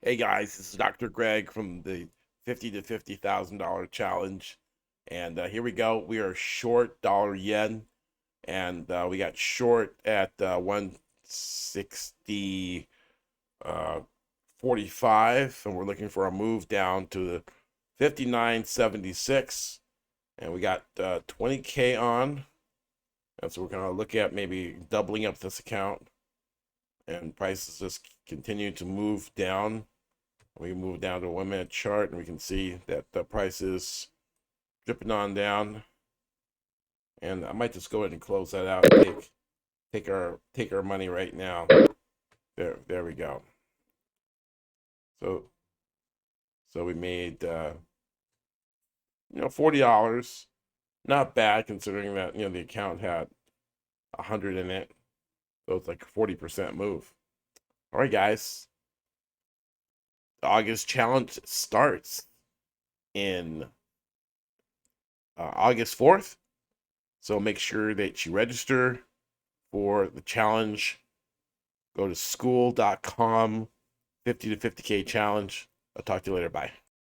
Hey guys, this is Dr. Greg from the $50,000 to $50,000 challenge, and here we go. We are short dollar yen, and we got short at 160 45, and we're looking for a move down to 59.76, and we got 20K on, and so we're gonna look at maybe doubling up this account, and prices just continue to move down. We move down to a 1 minute chart and we can see that the price is dripping on down. And I might just go ahead and close that out and take our money right now. There we go. So we made $40. Not bad considering that the account had 100 in it. So it's like a 40% move. All right, guys. The August challenge starts in August 4th. So make sure that you register for the challenge. Go to school.com 50 to 50K challenge. I'll talk to you later. Bye.